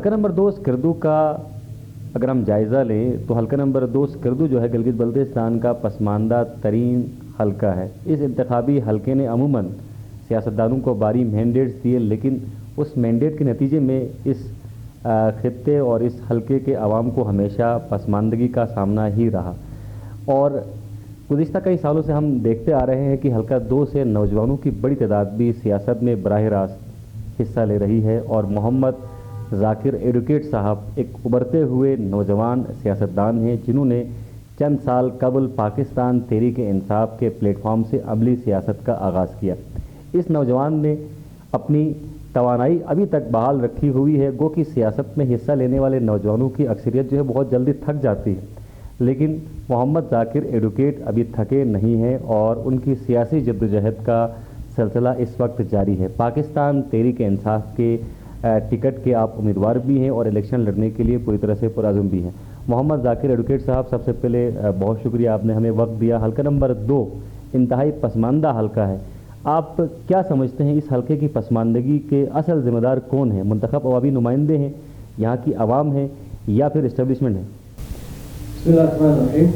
حلقہ نمبر 2 اسکردو کا اگر ہم جائزہ لیں تو حلقہ نمبر 2 اسکردو جو ہے گلگت بلتستان کا پسماندہ ترین حلقہ ہے۔ اس انتخابی حلقے نے عموماً سیاستدانوں کو باری مینڈیٹس دیے، لیکن اس مینڈیٹ کے نتیجے میں اس خطے اور اس حلقے کے عوام کو ہمیشہ پسماندگی کا سامنا ہی رہا، اور گزشتہ کئی سالوں سے ہم دیکھتے آ رہے ہیں کہ حلقہ 2 سے نوجوانوں کی بڑی تعداد بھی سیاست میں براہ راست حصہ لے رہی ہے، اور محمد ذاکر ایڈوکیٹ صاحب ایک ابھرتے ہوئے نوجوان سیاستدان ہیں جنہوں نے چند سال قبل پاکستان تحریک انصاف کے پلیٹ فارم سے عملی سیاست کا آغاز کیا۔ اس نوجوان نے اپنی توانائی ابھی تک بحال رکھی ہوئی ہے، گو کہ سیاست میں حصہ لینے والے نوجوانوں کی اکثریت جو ہے بہت جلدی تھک جاتی ہے، لیکن محمد ذاکر ایڈوکیٹ ابھی تھکے نہیں ہیں اور ان کی سیاسی جدوجہد کا سلسلہ اس وقت جاری ہے۔ پاکستان تحریک انصاف کے ٹکٹ کے آپ امیدوار بھی ہیں اور الیکشن لڑنے کے لیے پوری طرح سے پرعزم بھی ہیں۔ محمد ذاکر ایڈوکیٹ صاحب، سب سے پہلے بہت شکریہ، آپ نے ہمیں وقت دیا۔ حلقہ نمبر 2 انتہائی پسماندہ حلقہ ہے، آپ کیا سمجھتے ہیں اس حلقے کی پسماندگی کے اصل ذمہ دار کون ہیں؟ منتخب عوامی نمائندے ہیں، یہاں کی عوام ہیں، یا پھر اسٹیبلشمنٹ ہے؟ بسم اللہ الرحمن الرحیم۔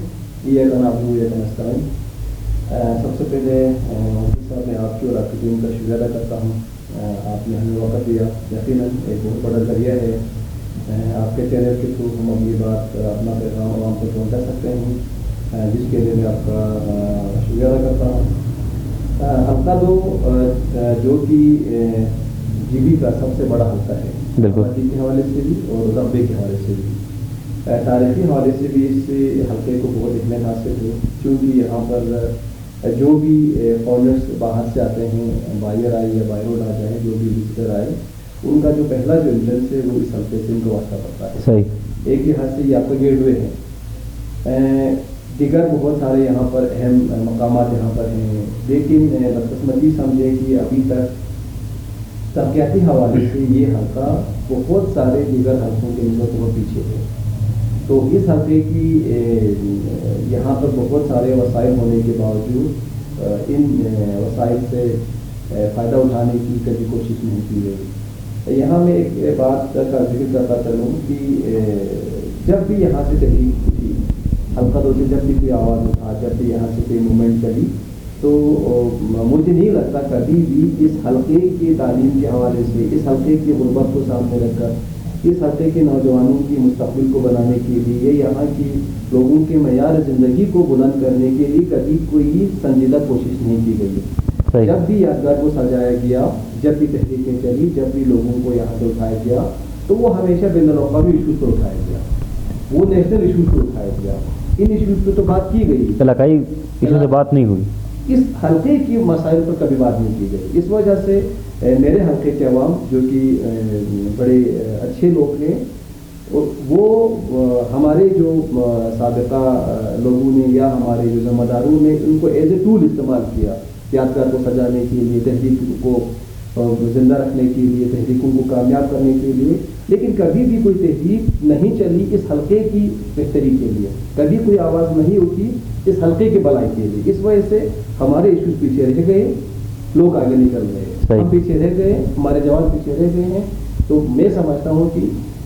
یہ نستعین۔ سب سے پہلے صاحب میں آپ کی اور آپ کی ٹیم کا شکریہ ادا کرتا ہوں، آپ نے ہمیں وقت دیا، یقیناً ایک بہت بڑا ذریعہ ہے، آپ کے چینل کے تھرو ہم اپنی بات اپنا پیغام عوام کو پہنچا سکتے ہیں، جس کے لیے میں آپ کا شکریہ ادا کرتا ہوں۔ حلقہ 2 جو کہ جی بی کا سب سے بڑا حلقہ ہے، آبادی کے حوالے سے بھی اور رقبے کے حوالے سے بھی، تاریخی حوالے سے بھی اس حلقے کو بہت اہمیت حاصل ہے، چونکہ یہاں پر جو بھی فارنرس باہر سے آتے ہیں، بائر آئے یا بائی روڈ آ جائیں، جو بھی وزٹر آئے، ان کا جو پہلا جو انٹرنس ہے وہ اس حلقے سے ان کو واسطہ پڑتا ہے۔ صحیح، ایک لحاظ سے یہ آپ کا گیٹ وے ہے۔ دیگر بہت سارے یہاں پر اہم مقامات یہاں پر ہیں، لیکن بدقسمتی سمجھے کہ ابھی تک ترقیاتی حوالے سے یہ حلقہ بہت سارے دیگر حلقوں کے نسبت بہت پیچھے ہے۔ تو اس حلقے کی یہاں پر بہت سارے وسائل ہونے کے باوجود ان وسائل سے فائدہ اٹھانے کی کبھی کوشش نہیں کی گئی۔ یہاں میں ایک بات کا ذکر کرتا چلوں کہ جب بھی یہاں سے تحریک اٹھی، حلقہ 2 سے جب بھی کوئی آواز اٹھا، جب بھی یہاں سے کوئی موومنٹ چلی، تو مجھے نہیں لگتا کبھی بھی اس حلقے کی تعلیم کے حوالے سے، اس حلقے کی غربت کو سامنے رکھ کر، اس حلقے کے نوجوانوں کی مستقبل کو بنانے کے لیے، یہاں کی لوگوں کے معیار زندگی کو بلند کرنے کے لیے کبھی کوئی سنجیدہ کوشش نہیں کی گئی۔ جب بھی یادگار کو سجایا گیا، جب بھی تحریکیں چلی، جب بھی لوگوں کو یہاں سے اٹھایا گیا، تو وہ ہمیشہ بین الاقوامی ایشوز پر اٹھایا گیا، وہ نیشنل ایشوز پر اٹھایا گیا۔ ان ایشوز پہ تو بات کی گئی، علاقائی ایشو سے بات نہیں ہوئی، اس حلقے کی مسائل پر کبھی بات نہیں کی گئی۔ اس وجہ سے میرے حلقے کے عوام جو کہ بڑے اچھے لوگ ہیں، وہ ہمارے جو سابقہ لوگوں نے یا ہمارے جو ذمہ داروں نے ان کو ایز اے ٹول استعمال کیا، یادگار کو سجانے کے لیے، تحریک کو زندہ رکھنے کے لیے، تحریکوں کو کامیاب کرنے کے لیے، لیکن کبھی بھی کوئی تحریک نہیں چلی اس حلقے کی بہتری کے لیے، کبھی کوئی آواز نہیں اٹھی اس حلقے کے بھلائی کے لیے۔ اس وجہ سے ہمارے ایشوز پیچھے رہ گئے، لوگ آگے نکل گئے، ہم پیچھے رہ گئے، ہمارے جوان پیچھے رہ گئے ہیں۔ تو میں سمجھتا ہوں کہ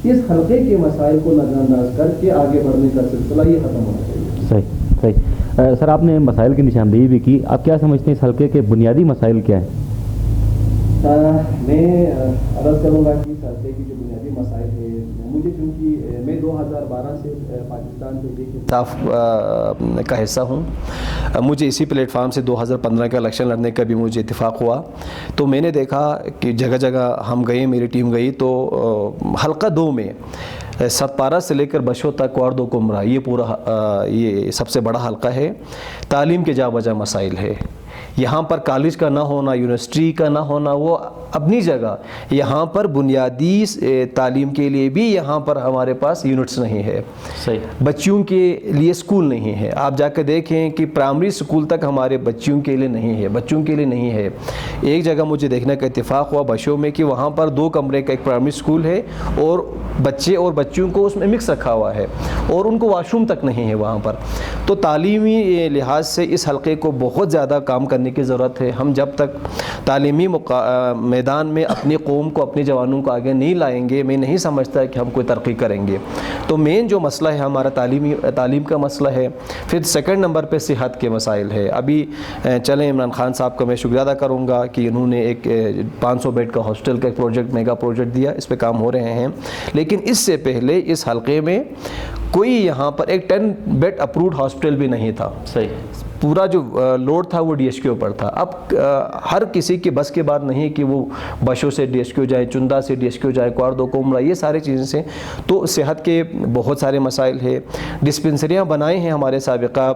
اس حلقے کے مسائل کو نظر انداز کر کے آگے بڑھنے کا سلسلہ یہ ختم ہونا چاہیے۔ صحیح صحیح۔ سر، آپ نے مسائل کی نشاندہی بھی کی، آپ کیا سمجھتے ہیں اس حلقے کے بنیادی مسائل کیا ہیں؟ میں عرض کروں گا کہ اس حلقے کی جو بنیادی مسائل ہے، مجھے چونکہ میں 2012 سے پاکستان تحریک انصاف کا حصہ ہوں، مجھے اسی پلیٹ فارم سے 2015 کا الیکشن لڑنے کا بھی مجھے اتفاق ہوا، تو میں نے دیکھا کہ جگہ جگہ ہم گئے، میری ٹیم گئی، تو حلقہ 2 میں ستپارہ سے لے کر بشو تک، وارد و کمرہ، یہ پورا یہ سب سے بڑا حلقہ ہے۔ تعلیم کے جا بجا مسائل ہے، یہاں پر کالج کا نہ ہونا، یونیورسٹی کا نہ ہونا، وہ اپنی جگہ، یہاں پر بنیادی تعلیم کے لیے بھی یہاں پر ہمارے پاس یونٹس نہیں ہے، صحیح، بچیوں کے لیے اسکول نہیں ہے۔ آپ جا کے دیکھیں کہ پرائمری اسکول تک ہمارے بچیوں کے لیے نہیں ہے، بچوں کے لیے نہیں ہے۔ ایک جگہ مجھے دیکھنے کا اتفاق ہوا بشو میں کہ وہاں پر 2 کمرے کا ایک پرائمری اسکول ہے، اور بچے اور بچیوں کو اس میں مکس رکھا ہوا ہے، اور ان کو واش روم تک نہیں ہے وہاں پر۔ تو تعلیمی لحاظ سے اس حلقے کو بہت زیادہ کام کرنے کی ضرورت ہے۔ ہم جب تک تعلیمی میدان میدان میں اپنی قوم کو اپنے جوانوں کو آگے نہیں لائیں گے میں نہیں سمجھتا کہ ہم کوئی ترقی کریں گے. تو مین جو مسئلہ ہے ہمارا تعلیم کا مسئلہ ہے. پھر سیکنڈ نمبر پہ صحت کے مسائل ہے. ابھی چلیں عمران خان صاحب کا میں شکریہ ادا کروں گا کہ انہوں نے ایک 500 بیڈ کا ہاسٹل کا ایک پروجیکٹ میگا پروجیکٹ دیا, اس پہ کام ہو رہے ہیں. لیکن اس سے پہلے اس حلقے میں کوئی یہاں پر ایک 10 بیڈ اپرووڈ ہاسپٹل بھی نہیں تھا. صحیح. پورا جو لوڈ تھا وہ ڈی ایچ کیو پر تھا. اب ہر کسی کی بس کے بات نہیں کہ وہ بشوں سے ڈی ایچ کیو جائے, چندہ سے ڈی ایچ کیو جائے, کوردو کومرا, یہ سارے چیزیں سے. تو صحت کے بہت سارے مسائل ہے. ڈسپنسریاں بنائے ہیں ہمارے سابقہ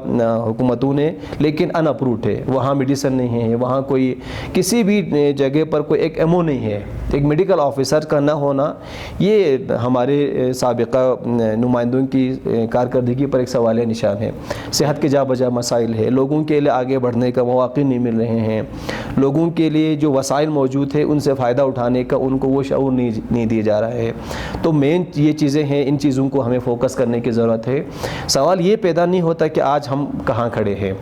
حکومتوں نے لیکن ان اپرووڈ ہے. وہاں میڈیسن نہیں ہے, وہاں کوئی کسی بھی جگہ پر کوئی ایک ایمو نہیں ہے. ایک میڈیکل آفیسر کا نہ ہونا یہ ہمارے سابقہ نمائندوں کی کارکردگی پر ایک سوالیہ نشان ہے. صحت کے جا بجا مسائل ہے. لوگوں کے لیے آگے بڑھنے کا مواقع نہیں مل رہے ہیں. لوگوں کے لیے جو وسائل موجود ہے ان سے فائدہ اٹھانے کا ان کو وہ شعور نہیں دیا جا رہا ہے. تو مین یہ چیزیں ہیں, ان چیزوں کو ہمیں فوکس کرنے کی ضرورت ہے. سوال یہ پیدا نہیں ہوتا کہ آج ہم کہاں کھڑے ہیں,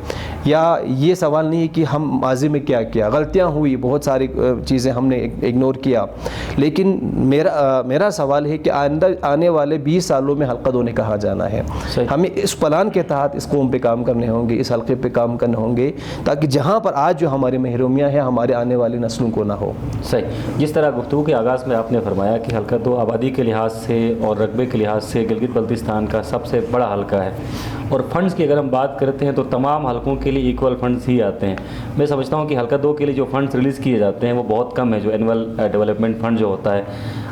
یا یہ سوال نہیں ہے کہ ہم ماضی میں کیا غلطیاں ہوئی, بہت ساری چیزیں ہم نے اگنور کیا. لیکن میرا سوال ہے کہ آنے والے 20 سالوں میں حلقہ 2 نے کہاں جانا ہے. ہمیں اس پلان کے تحت اس قوم پہ کام کرنے ہوں گے, اس حلقے پہ کام کرنے ہوں گے, تاکہ جہاں پر آج جو ہماری محرومیاں ہیں ہمارے آنے والی نسلوں کو نہ ہو. صحیح. جس طرح گفتگو کے آغاز میں آپ نے فرمایا کہ حلقہ 2 آبادی کے لحاظ سے اور رقبے کے لحاظ سے گلگت بلتستان کا سب سے بڑا حلقہ ہے, اور فنڈز کی اگر ہم بات کرتے ہیں تو تمام حلقوں کے لیے ایکول فنڈز ہی آتے ہیں. میں سمجھتا ہوں کہ حلقہ 2 کے لیے جو فنڈز ریلیز کیے جاتے ہیں وہ بہت کم ہے, جو اینول ڈیولپمنٹ فنڈ جو ہوتا ہے.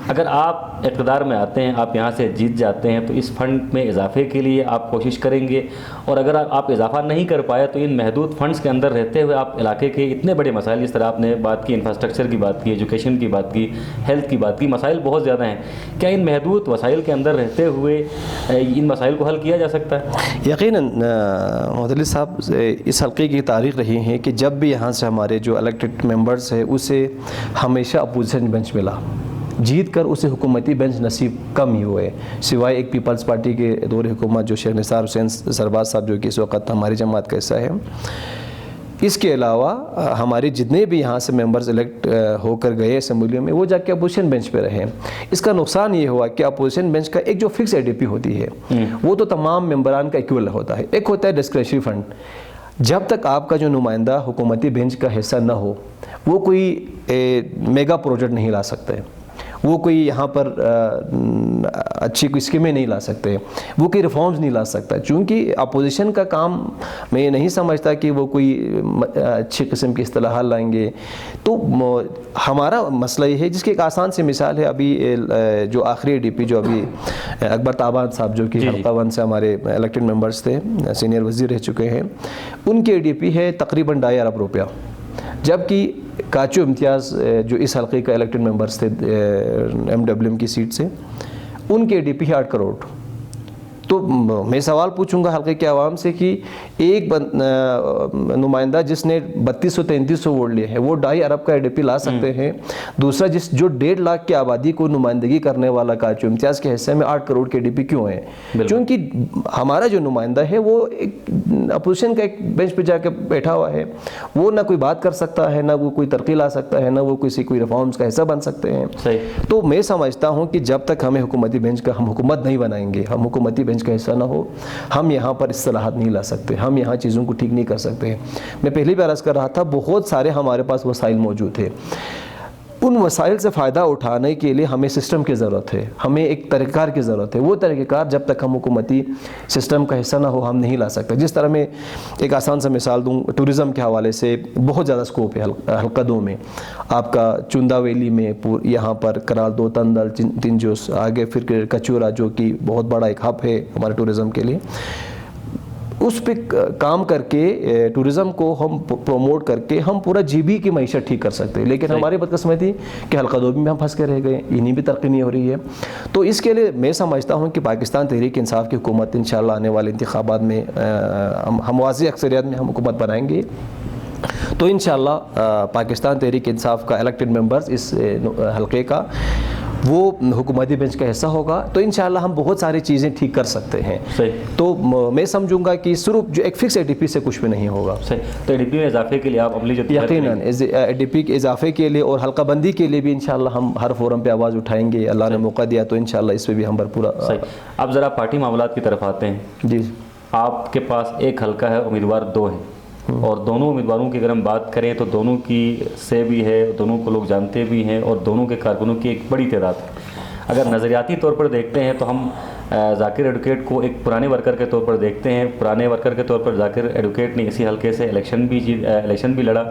اگر آپ اقتدار میں آتے ہیں, آپ یہاں سے جیت جاتے ہیں, تو اس فنڈ میں اضافے کے لیے آپ کوشش کریں گے, اور اگر آپ اضافہ نہیں کر پائے تو ان محدود فنڈز کے اندر رہتے ہوئے آپ علاقے کے اتنے بڑے مسائل, جس طرح آپ نے بات کی انفراسٹرکچر کی بات کی, ایجوکیشن کی بات کی, ہیلتھ کی بات کی, مسائل بہت زیادہ ہیں, کیا ان محدود وسائل کے اندر رہتے ہوئے ان مسائل کو حل کیا جا سکتا ہے؟ یقیناً مدلس صاحب, اس حلقے کی تاریخ رہی ہے کہ جب بھی یہاں سے ہمارے جو الیکٹڈ ممبرز ہیں اسے ہمیشہ اپوزیشن بینچ ملا, جیت کر اسے حکومتی بینچ نصیب کم ہی ہوئے, سوائے ایک پیپلز پارٹی کے دور حکومت جو شیخ نثار حسین سرباز صاحب جو کہ اس وقت ہماری جماعت کا حصہ ہے. اس کے علاوہ ہمارے جتنے بھی یہاں سے ممبرز الیکٹ ہو کر گئے اسمبلیوں میں وہ جا کے اپوزیشن بینچ پہ رہے. اس کا نقصان یہ ہوا کہ اپوزیشن بینچ کا ایک جو فکس اے ڈی پی ہوتی ہے وہ تو تمام ممبران کا ایکول ہوتا ہے. ایک ہوتا ہے ڈسکریشنری فنڈ, جب تک آپ کا جو نمائندہ حکومتی بینچ کا حصہ نہ ہو وہ کوئی میگا پروجیکٹ نہیں لا سکتے, وہ کوئی یہاں پر اچھی کوئی اسکیمیں نہیں لا سکتے, وہ کوئی ریفارمز نہیں لا سکتا. چونکہ اپوزیشن کا کام میں یہ نہیں سمجھتا کہ وہ کوئی اچھی قسم کی اصطلاحات لائیں گے. تو ہمارا مسئلہ یہ ہے, جس کی ایک آسان سی مثال ہے, ابھی جو آخری ڈی پی جو ابھی اکبر تابان صاحب جو کہ حلقہ 1 سے ہمارے الیکٹڈ ممبرز تھے, سینئر وزیر رہ چکے ہیں, ان کے ڈی پی ہے تقریباً 2.5 ارب روپیہ, جبکہ کاچو امتیاز جو اس حلقے کا الیکٹڈ ممبرز تھے ایم ڈبلیو ایم کی سیٹ سے, ان کے ڈی پی 8 کروڑ. تو میں سوال پوچھوں گا حلقے کے عوام سے کہ ایک نمائندہ جس نے 3200-3300 ووٹ لیے ہیں وہ 2.5 ارب کا اے ڈی پی لا سکتے ہیں, دوسرا جو 1.5 لاکھ کی آبادی کو نمائندگی کرنے والا کاچو امتیاز کے حصے میں 8 کروڑ کے ڈی پی کیوں ہیں؟ چونکہ ہمارا جو نمائندہ ہے وہ ایک اپوزیشن کا ایک بینچ پہ جا کے بیٹھا ہوا ہے, وہ نہ کوئی بات کر سکتا ہے, نہ وہ کوئی ترقی لا سکتا ہے, نہ وہ کوئی ریفارمز کا حصہ بن سکتے ہیں. تو میں سمجھتا ہوں کہ جب تک ہمیں حکومتی بینچ کا, ہم حکومت نہیں بنائیں گے, ہم حکومتی بینچ کا حصہ نہ ہو, ہم یہاں پر اصطلاحات نہیں لا سکتے, ہم یہاں چیزوں کو ٹھیک نہیں کر سکتے. میں پہلی بھی عرض کر رہا تھا بہت سارے ہمارے پاس وسائل موجود ہیں, ان وسائل سے فائدہ اٹھانے کے لیے ہمیں سسٹم کی ضرورت ہے, ہمیں ایک طریقہ کار کی ضرورت ہے. وہ طریقہ کار جب تک ہم حکومتی سسٹم کا حصہ نہ ہو ہم نہیں لا سکتے. جس طرح میں ایک آسان سا مثال دوں, ٹورزم کے حوالے سے بہت زیادہ سکوپ ہے حلقہ 2 میں. آپ کا چندہ ویلی میں یہاں پر کرال 2 تندل تنجوس, آگے پھر کچورا جو کہ بہت بڑا ایک ہب ہے ہمارے ٹورزم کے لیے, اس پہ کام کر کے ٹورزم کو ہم پروموٹ کر کے ہم پورا جی بی کی معیشت ٹھیک کر سکتے ہیں. لیکن ہماری بدقسمتی کہ حلقہ 2 میں ہم پھنس کے رہ گئے, انہیں بھی ترقی نہیں ہو رہی ہے. تو اس کے لیے میں سمجھتا ہوں کہ پاکستان تحریک انصاف کی حکومت انشاءاللہ آنے والے انتخابات میں ہم واضح اکثریت میں ہم حکومت بنائیں گے. تو انشاءاللہ پاکستان تحریک انصاف کا الیکٹڈ ممبرز اس حلقے کا وہ حکومتی بینچ کا حصہ ہوگا، تو انشاءاللہ ہم بہت ساری چیزیں ٹھیک کر سکتے ہیں. تو میں سمجھوں گا کہ صرف جو ایک فکس ADP سے کچھ بھی نہیں ہوگا. تو ADP میں اضافے کے لیے آپ عملی یقیناً ADP کے اضافے کے لیے اور حلقہ بندی کے لیے بھی انشاءاللہ ہم ہر فورم پہ آواز اٹھائیں گے. اللہ نے موقع دیا تو انشاءاللہ اس پہ بھی ہم بھرپور. اب ذرا پارٹی معاملات کی طرف آتے ہیں. جی، آپ کے پاس ایک حلقہ ہے، امیدوار 2 ہیں، اور دونوں امیدواروں کی اگر ہم بات کریں تو دونوں کی سے بھی ہے، دونوں کو لوگ جانتے بھی ہیں، اور دونوں کے کارکنوں کی ایک بڑی تعداد ہے. اگر نظریاتی طور پر دیکھتے ہیں تو ہم ذاکر ایڈوکیٹ کو ایک پرانے ورکر کے طور پر دیکھتے ہیں. پرانے ورکر کے طور پر ذاکر ایڈوکیٹ نے اسی حلقے سے الیکشن بھی لڑا،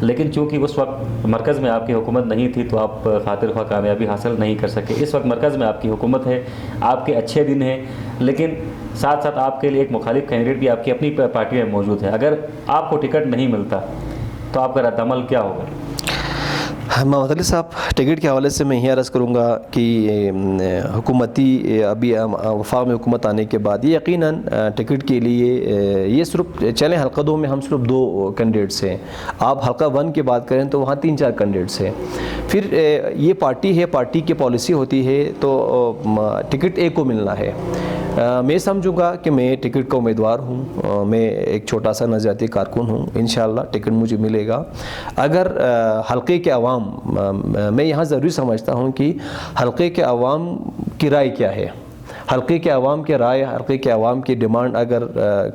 لیکن چونکہ اس وقت مرکز میں آپ کی حکومت نہیں تھی تو آپ خاطر خواہ کامیابی حاصل نہیں کر سکے. اس وقت مرکز میں آپ کی حکومت ہے، آپ کے اچھے دن ہیں، لیکن ساتھ ساتھ آپ کے لیے ایک مخالف کینڈیڈیٹ بھی آپ کی اپنی پارٹی میں موجود ہے. اگر آپ کو ٹکٹ نہیں ملتا تو آپ کا رد عمل کیا ہوگا؟ محمد علی صاحب، ٹکٹ کے حوالے سے میں یہ عرض کروں گا کہ حکومتی ابھی وفاق میں حکومت آنے کے بعد یہ یقیناً ٹکٹ کے لیے یہ صرف چلیں حلقہ 2 میں ہم صرف 2 کینڈیڈیٹس ہیں. آپ حلقہ 1 کی بات کریں تو وہاں 3-4 کینڈیڈیٹس ہیں. پھر یہ پارٹی ہے، پارٹی کی پالیسی ہوتی ہے تو ٹکٹ ایک کو ملنا ہے. میں سمجھوں گا کہ میں ٹکٹ کا امیدوار ہوں، میں ایک چھوٹا سا نظریاتی کارکن ہوں، انشاءاللہ ٹکٹ مجھے ملے گا. اگر حلقے کے عوام، میں یہاں ضروری سمجھتا ہوں کہ حلقے کے عوام کی رائے کیا ہے. حلقے کے عوام کے رائے، حلقے کے عوام کی ڈیمانڈ اگر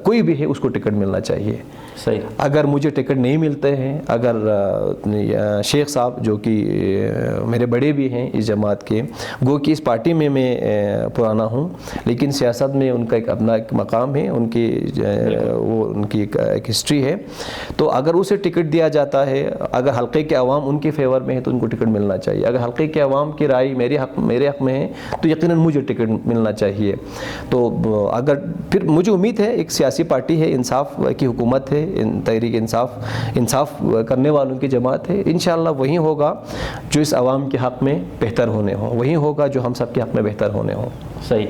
کوئی بھی ہے اس کو ٹکٹ ملنا چاہیے. صحیح. اگر مجھے ٹکٹ نہیں ملتے ہیں، اگر شیخ صاحب جو کہ میرے بڑے بھی ہیں اس جماعت کے، گو کہ اس پارٹی میں پرانا ہوں، لیکن سیاست میں ان کا ایک اپنا ایک مقام ہے، ان کی ایک ہسٹری ہے. تو اگر اسے ٹکٹ دیا جاتا ہے، اگر حلقے کے عوام ان کے فیور میں ہے تو ان کو ٹکٹ ملنا چاہیے. اگر حلقے کے عوام کی رائے میرے حق میں ہے تو یقیناً مجھے ٹکٹ ملنا چاہیے. تو اگر پھر مجھے امید ہے ایک سیاسی پارٹی ہے، انصاف کی حکومت ہے، تحریک انصاف کرنے والوں کی جماعت ہے، انشاءاللہ وہی ہوگا جو اس عوام کے حق میں بہتر ہونے ہوں، وہی ہوگا جو ہم سب کے حق میں بہتر ہونے ہوں. صحیح.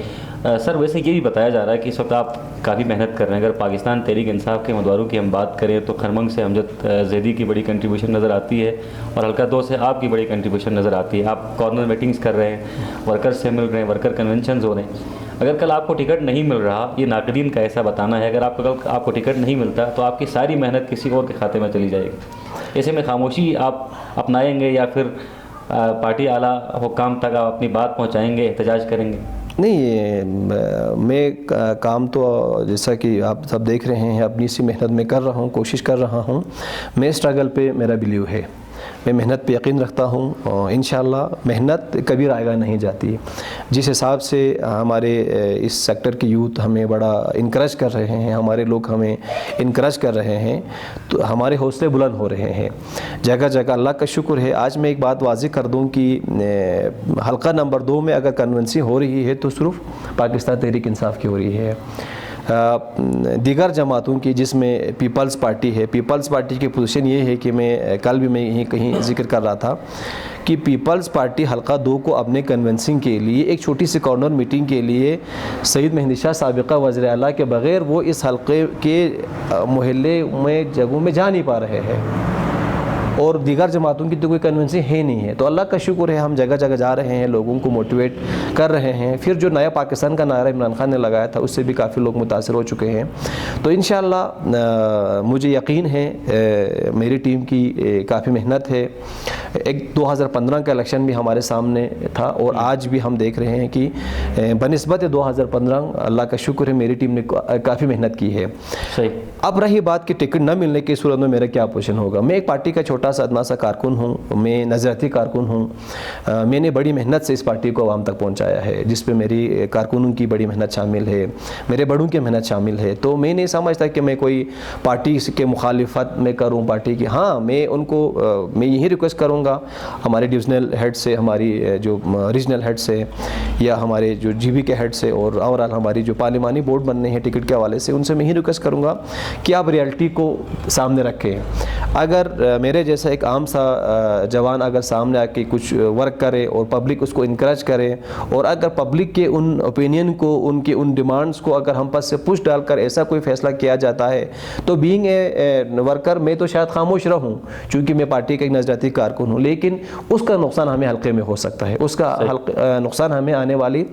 سر ویسے یہ بھی بتایا جا رہا ہے کہ اس وقت آپ کافی محنت کر رہے ہیں. اگر پاکستان تحریک انصاف کے امیدواروں کی ہم بات کریں تو خرمنگ سے امجد زیدی کی بڑی کنٹریبیوشن نظر آتی ہے، اور حلقہ 2 سے آپ کی بڑی کنٹریبیوشن نظر آتی ہے. آپ کارنر میٹنگز کر رہے ہیں، ورکر سے مل رہے ہیں، ورکر کنونشنز ہو رہے ہیں. اگر کل آپ کو ٹکٹ نہیں مل رہا، یہ ناقدین کا ایسا بتانا ہے، اگر آپ کو ٹکٹ نہیں ملتا تو آپ کی ساری محنت کسی اور کے کھاتے میں چلی جائے گی. ایسے میں خاموشی آپ اپنائیں گے یا پھر پارٹی اعلیٰ حکام تک آپ اپنی بات پہنچائیں گے، احتجاج کریں گے؟ نہیں، میں کام تو جیسا کہ آپ سب دیکھ رہے ہیں اپنی سی محنت میں کر رہا ہوں، کوشش کر رہا ہوں. میں اسٹرگل پہ میرا بلیو ہے، میں محنت پہ یقین رکھتا ہوں، اور انشاءاللہ محنت کبھی رائیگاں نہیں جاتی. جس حساب سے ہمارے اس سیکٹر کے یوتھ ہمیں بڑا انکریج کر رہے ہیں، ہمارے لوگ ہمیں انکریج کر رہے ہیں، تو ہمارے حوصلے بلند ہو رہے ہیں جگہ جگہ. اللہ کا شکر ہے. آج میں ایک بات واضح کر دوں کہ حلقہ نمبر 2 میں اگر کنونسنگ ہو رہی ہے تو صرف پاکستان تحریک انصاف کی ہو رہی ہے. دیگر جماعتوں کی جس میں پیپلز پارٹی ہے، پیپلز پارٹی کی پوزیشن یہ ہے کہ میں کل بھی میں یہیں کہیں ذکر کر رہا تھا کہ پیپلز پارٹی حلقہ 2 کو اپنے کنونسنگ کے لیے ایک چھوٹی سی کارنر میٹنگ کے لیے سعید مہندی شاہ سابقہ وزیر اعلیٰ کے بغیر وہ اس حلقے کے محلے میں جگہوں میں جا نہیں پا رہے ہیں، اور دیگر جماعتوں کی تو کوئی کنونسنگ ہے نہیں ہے. تو اللہ کا شکر ہے ہم جگہ جگہ جا رہے ہیں، لوگوں کو موٹیویٹ کر رہے ہیں. پھر جو نیا پاکستان کا نعرہ عمران خان نے لگایا تھا اس سے بھی کافی لوگ متاثر ہو چکے ہیں. تو انشاءاللہ مجھے یقین ہے میری ٹیم کی کافی محنت ہے. ایک 2015 کا الیکشن بھی ہمارے سامنے تھا، اور آج بھی ہم دیکھ رہے ہیں کہ بنسبت 2015 اللہ کا شکر ہے میری ٹیم نے کافی محنت کی ہے. صحیح. اب رہی بات کہ ٹکٹ نہ ملنے کی صورت میں میرا کیا پوزیشن ہوگا. میں ایک پارٹی کا چھوٹا سا ادنا سا کارکن ہوں، میں نظریاتی کارکن ہوں. میں نے بڑی محنت سے اس پارٹی کو عوام تک پہنچایا ہے، جس پہ میری کارکنوں کی بڑی محنت شامل ہے، میرے بڑوں کی محنت شامل ہے. تو میں نہیں سمجھتا کہ میں کوئی پارٹی کے مخالفت میں کروں پارٹی کی. ہاں، میں ان کو میں یہی ریکویسٹ کروں گا ہمارے ڈویژنل ہیڈ سے، ہماری جو ریجنل ہیڈ سے، یا ہمارے جو جی بی کے ہیڈ سے، اور اوورال ہماری جو پارلیمانی بورڈ بننے ہیں ٹکٹ کے حوالے سے، ان سے میں یہی ریکویسٹ کروں گا کہ آپ ریئلٹی کو سامنے رکھیں. اگر میرے جیسے جیسا ایک عام سا جوان اگر سامنے آ کے کچھ ورک کرے اور پبلک اس کو انکریج کرے، اور اگر پبلک کے ان اوپینین کو، ان کے ان ڈیمانڈز کو اگر ہم پس سے پش ڈال کر ایسا کوئی فیصلہ کیا جاتا ہے تو بینگ اے ورکر میں تو شاید خاموش رہوں چونکہ میں پارٹی کا ایک نظریاتی کارکن ہوں، لیکن اس کا نقصان ہمیں حلقے میں ہو سکتا ہے، اس کا نقصان ہمیں آنے والی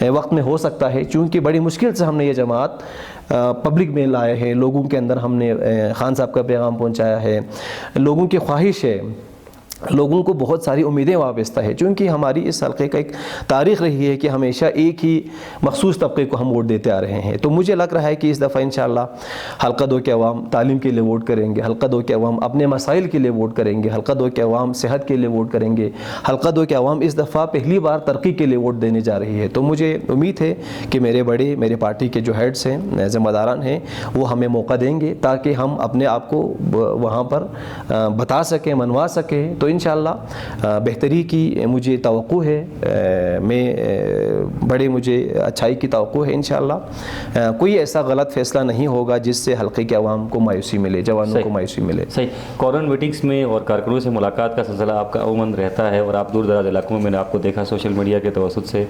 وقت میں ہو سکتا ہے، چونکہ بڑی مشکل سے ہم نے یہ جماعت پبلک میں لائے ہیں، لوگوں کے اندر ہم نے خان صاحب کا پیغام پہنچایا ہے، لوگوں کی خواہش ہے، لوگوں کو بہت ساری امیدیں وابستہ ہے، چونکہ ہماری اس حلقے کا ایک تاریخ رہی ہے کہ ہمیشہ ایک ہی مخصوص طبقے کو ہم ووٹ دیتے آ رہے ہیں۔ تو مجھے لگ رہا ہے کہ اس دفعہ انشاءاللہ حلقہ 2 کے عوام تعلیم کے لیے ووٹ کریں گے، حلقہ 2 کے عوام اپنے مسائل کے لیے ووٹ کریں گے، حلقہ 2 کے عوام صحت کے لیے ووٹ کریں گے، حلقہ 2 کے عوام اس دفعہ پہلی بار ترقی کے لیے ووٹ دینے جا رہی ہے۔ تو مجھے امید ہے کہ میرے پارٹی کے جو ہیڈز ہیں، ذمہ داران ہیں، وہ ہمیں موقع دیں گے تاکہ ہم اپنے آپ کو وہاں پر بتا سکیں، منوا سکیں۔ تو انشاءاللہ بہتری کی مجھے توقع ہے، مجھے اچھائی کی توقع ہے انشاءاللہ۔ کوئی ایسا غلط فیصلہ نہیں ہوگا جس سے حلقے کے عوام کو مایوسی ملے، جوانوں کو مایوسی ملے۔ صحیح۔ کارپوریٹ میٹنگز میں اور کارکنوں سے ملاقات کا سلسلہ آپ کا عموماً رہتا ہے، اور آپ دور دراز علاقوں میں نے آپ کو دیکھا سوشل میڈیا کے توسط سے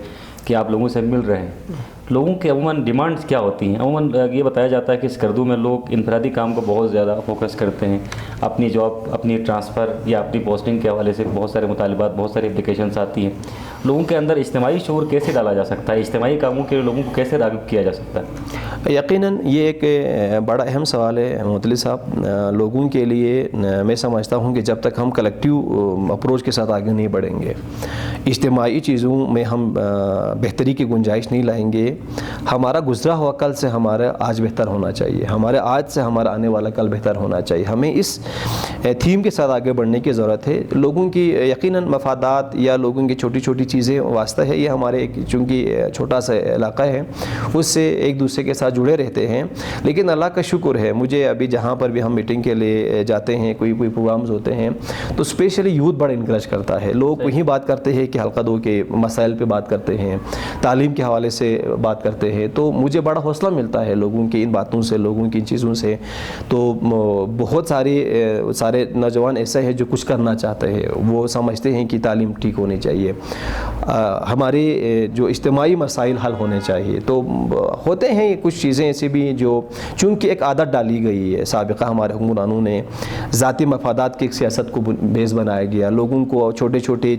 کہ آپ لوگوں سے مل رہے ہیں۔ لوگوں کے عموماً ڈیمانڈز کیا ہوتی ہیں؟ عموماً یہ بتایا جاتا ہے کہ اسکردو میں لوگ انفرادی کام کو بہت زیادہ فوکس کرتے ہیں، اپنی جاب، اپنی ٹرانسفر یا اپنی پوسٹنگ کے حوالے سے بہت سارے مطالبات، بہت ساری اپلیکیشنس آتی ہیں۔ لوگوں کے اندر اجتماعی شعور کیسے ڈالا جا سکتا ہے؟ اجتماعی کاموں کے لیے لوگوں کو کیسے راغب کیا جا سکتا ہے؟ یقیناً یہ ایک بڑا اہم سوال ہے معطلی صاحب۔ لوگوں کے لیے میں سمجھتا ہوں کہ جب تک ہم کلیکٹیو اپروچ کے ساتھ آگے نہیں بڑھیں گے، اجتماعی چیزوں میں ہم بہتری کی گنجائش نہیں لائیں گے۔ ہمارا گزرا ہوا کل سے ہمارا آج بہتر ہونا چاہیے، ہمارے آج سے ہمارا آنے والا کل بہتر ہونا چاہیے۔ ہمیں اس تھیم کے ساتھ آگے بڑھنے کی ضرورت ہے۔ لوگوں کی یقیناً مفادات یا لوگوں کی چھوٹی چھوٹی چیزیں واسطہ ہے، یہ ہمارے ایک چونکہ چھوٹا سا علاقہ ہے، اس سے ایک دوسرے کے ساتھ جڑے رہتے ہیں، لیکن اللہ کا شکر ہے مجھے ابھی جہاں پر بھی ہم میٹنگ کے لیے جاتے ہیں، کوئی پروگرامز ہوتے ہیں تو اسپیشلی یوتھ بڑا انکریج کرتا ہے۔ لوگ وہیں بات کرتے ہیں کہ حلقہ 2 کے مسائل پہ بات کرتے ہیں، تعلیم کے حوالے سے بات کرتے ہیں، تو مجھے بڑا حوصلہ ملتا ہے لوگوں کی ان باتوں سے، لوگوں کی ان چیزوں سے۔ تو بہت سارے نوجوان ایسے ہیں جو کچھ کرنا چاہتے ہیں، وہ سمجھتے ہیں کہ تعلیم ٹھیک ہونی چاہیے، ہمارے جو اجتماعی مسائل حل ہونے چاہیے۔ تو ہوتے ہیں کچھ چیزیں ایسی بھی جو چونکہ ایک عادت ڈالی گئی ہے سابقہ ہمارے حکمرانوں نے، ذاتی مفادات کی ایک سیاست کو بیس بنایا گیا، لوگوں کو چھوٹے چھوٹے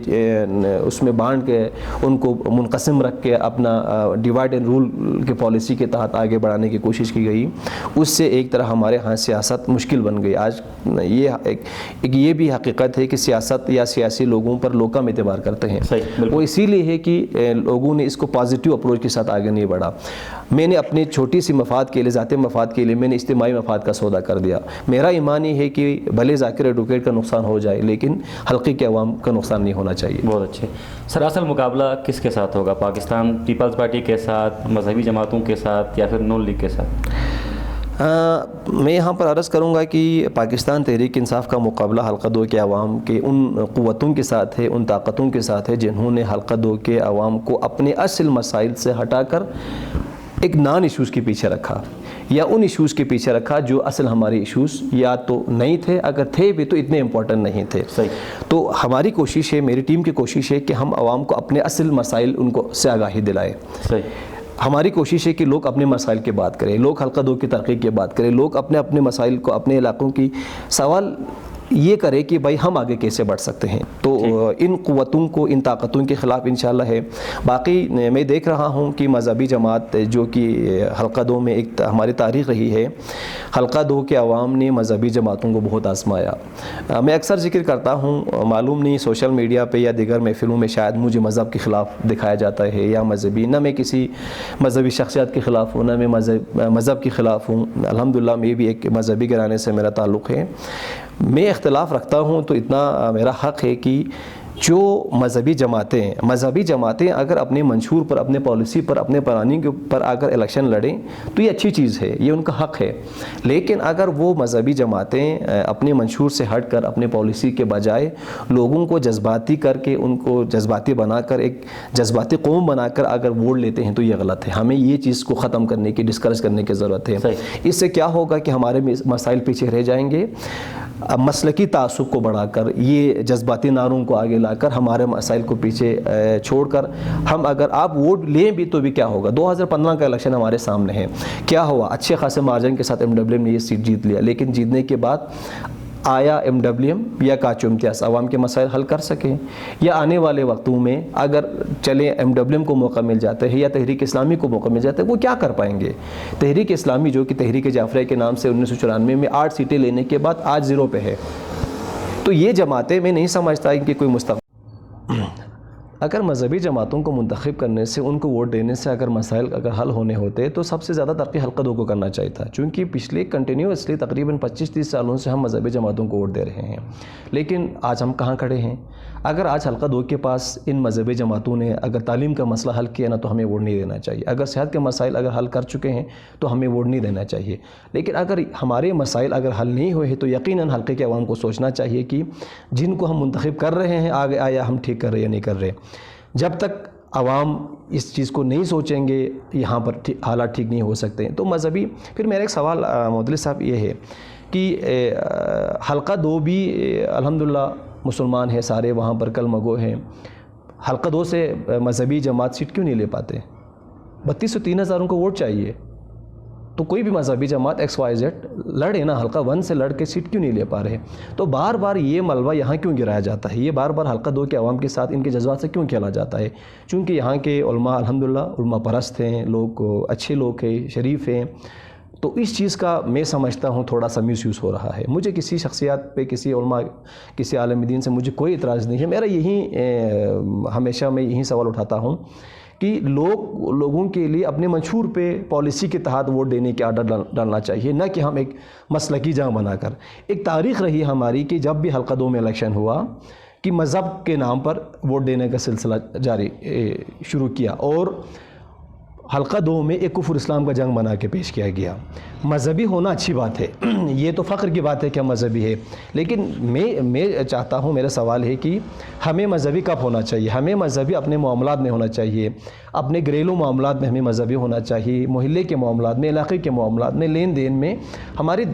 اس میں بانٹ کے ان کو منقسم رکھ کے اپنا ڈیوائڈ اینڈ رول کی پالیسی کے تحت آگے بڑھانے کی کوشش کی گئی۔ اس سے ایک طرح ہمارے ہاں سیاست مشکل بن گئی۔ آج یہ بھی حقیقت ہے کہ سیاست یا سیاسی لوگوں پر لوگ کم اعتبار کرتے ہیں، وہ اسی لیے ہے کہ لوگوں نے اس کو پازیٹیو اپروچ کے ساتھ آگے نہیں بڑھا۔ میں نے اپنے چھوٹی سی مفاد کے لیے، ذاتی مفاد کے لیے میں نے اجتماعی مفاد کا سودا کر دیا۔ میرا ایمان یہ ہے کہ بھلے ذاکر ایڈوکیٹ کا نقصان ہو جائے لیکن حلقے کے عوام کا نقصان نہیں ہونا چاہیے۔ بہت اچھے سر، اصل مقابلہ کس کے ساتھ ہوگا؟ پاکستان پیپلز پارٹی کے ساتھ، مذہبی جماعتوں کے ساتھ، یا پھر نون لیگ کے ساتھ؟ میں یہاں پر عرض کروں گا کہ پاکستان تحریک انصاف کا مقابلہ حلقہ 2 کے عوام کے ان قوتوں کے ساتھ ہے، ان طاقتوں کے ساتھ ہے جنہوں نے حلقہ 2 کے عوام کو اپنے اصل مسائل سے ہٹا کر ایک نان ایشوز کے پیچھے رکھا، یا ان ایشوز کے پیچھے رکھا جو اصل ہمارے ایشوز یا تو نہیں تھے، اگر تھے بھی تو اتنے امپورٹنٹ نہیں تھے۔ تو ہماری کوشش ہے، میری ٹیم کی کوشش ہے کہ ہم عوام کو اپنے اصل مسائل ان کو سے آگاہی دلائیں۔ ہماری کوشش ہے کہ لوگ اپنے مسائل کی بات کریں، لوگ حلقہ 2 کی ترقی کی بات کریں، لوگ اپنے مسائل کو، اپنے علاقوں کی سوال یہ کرے کہ بھائی ہم آگے کیسے بڑھ سکتے ہیں۔ تو ان قوتوں کو، ان طاقتوں کے خلاف انشاءاللہ ہے۔ باقی میں دیکھ رہا ہوں کہ مذہبی جماعت جو کہ حلقہ 2 میں ایک ہماری تاریخ رہی ہے، حلقہ 2 کے عوام نے مذہبی جماعتوں کو بہت آزمایا۔ میں اکثر ذکر کرتا ہوں، معلوم نہیں سوشل میڈیا پہ یا دیگر محفلوں میں شاید مجھے مذہب کے خلاف دکھایا جاتا ہے یا مذہبی، نہ میں کسی مذہبی شخصیت کے خلاف ہوں، نہ میں مذہب کے خلاف ہوں۔ الحمدللہ میں بھی ایک مذہبی گھرانے سے میرا تعلق ہے۔ میں اختلاف رکھتا ہوں تو اتنا میرا حق ہے کہ جو مذہبی جماعتیں اگر اپنے منشور پر، اپنے پالیسی پر، اپنے پلاننگ کے پر اگر الیکشن لڑیں تو یہ اچھی چیز ہے، یہ ان کا حق ہے۔ لیکن اگر وہ مذہبی جماعتیں اپنے منشور سے ہٹ کر، اپنے پالیسی کے بجائے لوگوں کو جذباتی کر کے، ان کو جذباتی بنا کر، ایک جذباتی قوم بنا کر اگر ووٹ لیتے ہیں تو یہ غلط ہے۔ ہمیں یہ چیز کو ختم کرنے کی، ڈسکریج کرنے کی ضرورت ہے۔ اس سے کیا ہوگا کہ ہمارے مسائل پیچھے رہ جائیں گے۔ مسلکی تعصب کو بڑھا کر, یہ جذباتی نعروں کو آگے لا کر, ہمارے مسائل کو پیچھے چھوڑ کر, ہم اگر آپ ووٹ لیں بھی تو بھی کیا ہوگا؟ 2015 کا الیکشن ہمارے سامنے ہے, کیا ہوا؟ اچھے خاصے مارجن کے ساتھ ایم ڈبلیو ایم نے یہ سیٹ جیت لیا, لیکن جیتنے کے بعد آیا ایم ڈبلیو ایم یا کاچو امتیاز عوام کے مسائل حل کر سکیں؟ یا آنے والے وقتوں میں اگر چلیں ایم ڈبلیو ایم کو موقع مل جاتا ہے یا تحریک اسلامی کو موقع مل جاتا ہے, وہ کیا کر پائیں گے؟ تحریک اسلامی جو کہ تحریک جعفریہ کے نام سے 1994 میں 8 سیٹیں لینے کے بعد آج 0 پہ ہے. تو یہ جماعتیں, میں نہیں سمجھتا ان کی کوئی مستقبل. اگر مذہبی جماعتوں کو منتخب کرنے سے, ان کو ووٹ دینے سے اگر مسائل اگر حل ہونے ہوتے تو سب سے زیادہ ترقی حلقہ 2 کو کرنا چاہیے تھا, چونکہ پچھلے کنٹینیوسلی تقریباً 25-30 سالوں سے ہم مذہبی جماعتوں کو ووٹ دے رہے ہیں. لیکن آج ہم کہاں کھڑے ہیں؟ اگر آج حلقہ 2 کے پاس ان مذہبی جماعتوں نے اگر تعلیم کا مسئلہ حل کیا نا تو ہمیں ووٹ نہیں دینا چاہیے. اگر صحت کے مسائل اگر حل کر چکے ہیں تو ہمیں ووٹ نہیں دینا چاہیے. لیکن اگر ہمارے مسائل اگر حل نہیں ہوئے تو یقیناً حلقے کے عوام کو سوچنا چاہیے کہ جن کو ہم منتخب کر رہے ہیں آگے آیا ہم ٹھیک کر رہے یا نہیں کر رہے. جب تک عوام اس چیز کو نہیں سوچیں گے یہاں پر حالات ٹھیک نہیں ہو سکتے. تو مذہبی, پھر میرا ایک سوال مودودی صاحب یہ ہے کہ حلقہ 2 بھی الحمدللہ مسلمان ہے سارے, وہاں پر کلمہ گو ہیں. حلقہ 2 سے مذہبی جماعت سیٹ کیوں نہیں لے پاتے؟ 3203 ہزاروں کو ووٹ چاہیے, تو کوئی بھی مذہبی جماعت XYZ لڑے نا, حلقہ 1 سے لڑ کے سیٹ کیوں نہیں لے پا رہے؟ تو بار بار یہ ملبہ یہاں کیوں گرایا جاتا ہے؟ یہ بار بار حلقہ 2 کے عوام کے ساتھ ان کے جذبات سے کیوں کھیلا جاتا ہے؟ چونکہ یہاں کے علماء الحمدللہ علماء پرست ہیں, لوگ اچھے لوگ ہیں, شریف ہیں. تو اس چیز کا میں سمجھتا ہوں تھوڑا سا مس یوز ہو رہا ہے. مجھے کسی شخصیات پہ, کسی علماء, کسی عالم دین سے مجھے کوئی اعتراض نہیں ہے. میرا یہی ہمیشہ میں یہی سوال اٹھاتا ہوں کہ لوگوں کے لیے اپنے منشور پہ پالیسی کے تحت ووٹ دینے کی عادت ڈالنا چاہیے, نہ کہ ہم ایک مسلکی جنگ بنا کر. ایک تاریخ رہی ہماری کہ جب بھی حلقہ 2 میں الیکشن ہوا کہ مذہب کے نام پر ووٹ دینے کا سلسلہ شروع کیا, اور حلقہ 2 میں ایک کفر اسلام کا جنگ بنا کے پیش کیا گیا. مذہبی ہونا اچھی بات ہے, یہ تو فخر کی بات ہے کہ ہم مذہبی ہے, لیکن میں چاہتا ہوں, میرا سوال ہے کہ ہمیں مذہبی کب ہونا چاہیے؟ ہمیں مذہبی اپنے معاملات میں ہونا چاہیے, اپنے گھریلو معاملات میں ہمیں مذہبی ہونا چاہیے, محلے کے معاملات میں, علاقے کے معاملات میں, لین دین میں, ہماری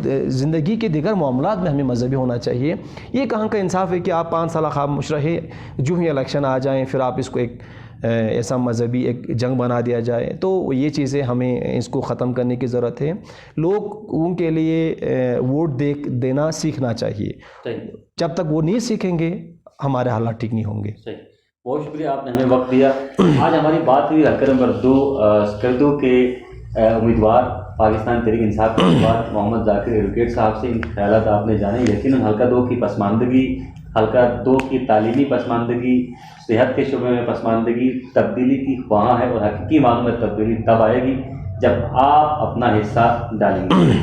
زندگی کے دیگر معاملات میں ہمیں مذہبی ہونا چاہیے. یہ کہاں کا انصاف ہے کہ آپ 5 سالہ خاموش رہے, جو ہی الیکشن آ جائیں پھر آپ اس کو ایک ایسا مذہبی ایک جنگ بنا دیا جائے؟ تو یہ چیزیں ہمیں اس کو ختم کرنے کی ضرورت ہے. لوگوں کے لیے ووٹ دینا سیکھنا چاہیے. جب تک وہ نہیں سیکھیں گے ہمارے حالات ٹھیک نہیں ہوں گے. بہت شکریہ, آپ نے ہمیں وقت دیا. آج ہماری بات ہوئی حلقہ نمبر 2 سکردو کے امیدوار پاکستان تحریک انصاف کے امیدوار محمد ذاکر ایڈوکیٹ صاحب سے. ان کے خیالات آپ نے جانے. یقیناً حلقہ 2 کی پسماندگی, حلقہ 2 کی تعلیمی پسماندگی, صحت کے شعبے میں پسماندگی, تبدیلی کی خواہاں ہے, اور حقیقی معنوں میں تبدیلی تب آئے گی جب آپ اپنا حصہ ڈالیں گے.